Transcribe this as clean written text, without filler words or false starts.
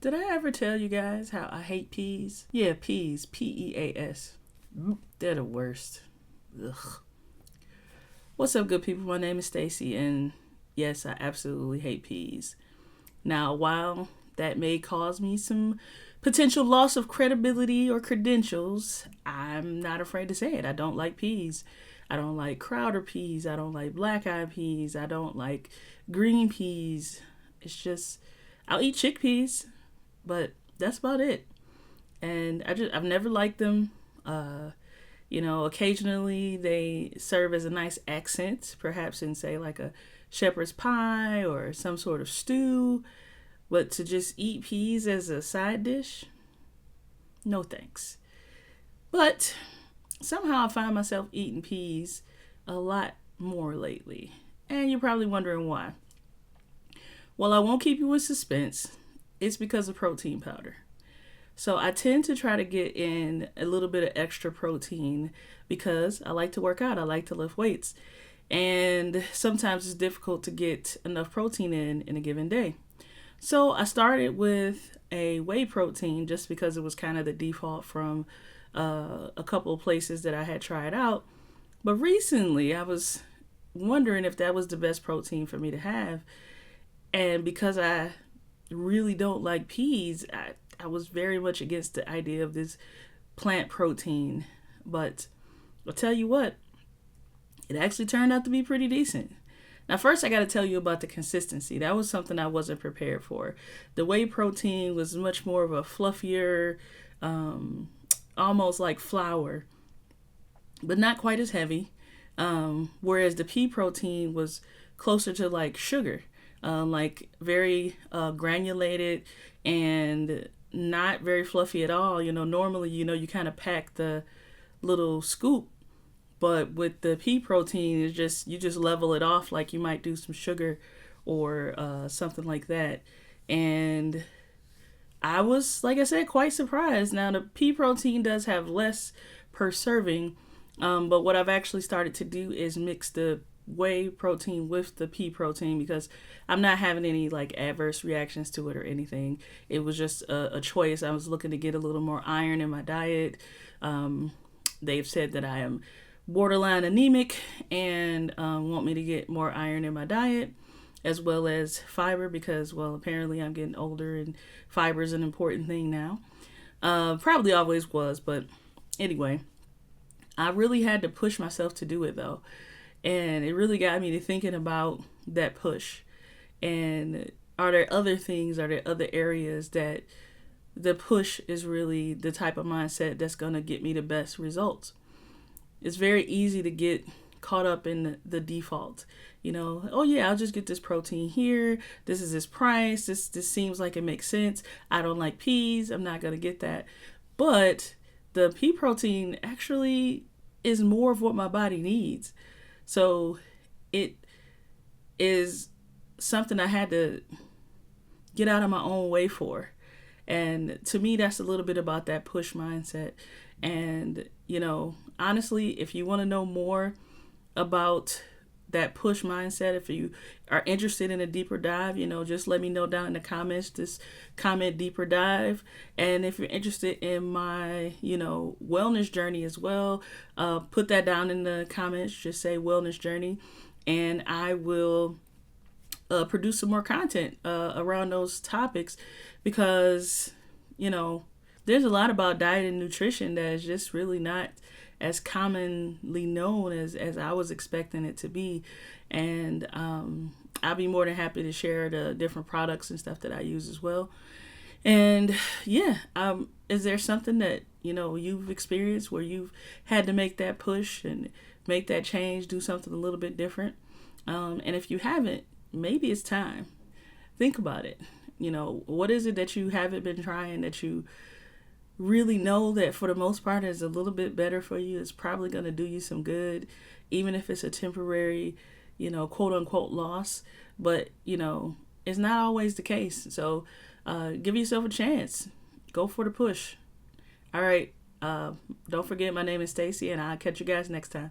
Did I ever tell you guys how I hate peas? Yeah, peas. Peas. They're the worst. Ugh. What's up, good people? My name is Stacy, and yes, I absolutely hate peas. Now, while that may cause me some potential loss of credibility or credentials, I'm not afraid to say it. I don't like peas. I don't like Crowder peas. I don't like black eyed peas. I don't like green peas. It's just, I'll eat chickpeas, but that's about it. And I've never liked them. Occasionally they serve as a nice accent, perhaps in, say, like a shepherd's pie or some sort of stew. But to just eat peas as a side dish, no thanks. But somehow I find myself eating peas a lot more lately. And you're probably wondering why. Well, I won't keep you in suspense. It's because of protein powder. So I tend to try to get in a little bit of extra protein because I like to work out. I like to lift weights. And sometimes it's difficult to get enough protein in a given day. So I started with a whey protein just because it was kind of the default from a couple of places that I had tried out. But recently I was wondering if that was the best protein for me to have. And because I really don't like peas, I was very much against the idea of this plant protein. But I'll tell you what, it actually turned out to be pretty decent. Now, first, I got to tell you about the consistency. That was something I wasn't prepared for. The whey protein was much more of a fluffier, almost like flour, but not quite as heavy. Whereas the pea protein was closer to like sugar, like very granulated and not very fluffy at all. Normally, you kind of pack the little scoop. But with the pea protein, it's just you just level it off like you might do some sugar or something like that. And I was, like I said, quite surprised. Now, the pea protein does have less per serving, but what I've actually started to do is mix the whey protein with the pea protein because I'm not having any like adverse reactions to it or anything. It was just a choice. I was looking to get a little more iron in my diet. They've said that I am borderline anemic and want me to get more iron in my diet as well as fiber because, well, apparently I'm getting older and fiber is an important thing now. Probably always was, but anyway, I really had to push myself to do it though. And it really got me to thinking about that push. And are there other areas that the push is really the type of mindset that's going to get me the best results? It's very easy to get caught up in the default. Oh yeah, I'll just get this protein here. This is this price. This seems like it makes sense. I don't like peas. I'm not going to get that. But the pea protein actually is more of what my body needs. So it is something I had to get out of my own way for. And to me, that's a little bit about that push mindset. And, honestly, if you want to know more about that push mindset, if you are interested in a deeper dive, just let me know down in the comments, just comment deeper dive. And if you're interested in my, wellness journey as well, put that down in the comments, just say wellness journey. And I will produce some more content around those topics because, there's a lot about diet and nutrition that is just really not as commonly known as I was expecting it to be. And I'll be more than happy to share the different products and stuff that I use as well. And yeah, is there something that, you've experienced where you've had to make that push and make that change, do something a little bit different? And if you haven't, maybe it's time. Think about it. What is it that you haven't been trying that you really know that for the most part is a little bit better for you? It's probably going to do you some good, even if it's a temporary, quote unquote loss. But, it's not always the case. So give yourself a chance. Go for the push. All right. Don't forget, my name is Stacy, and I'll catch you guys next time.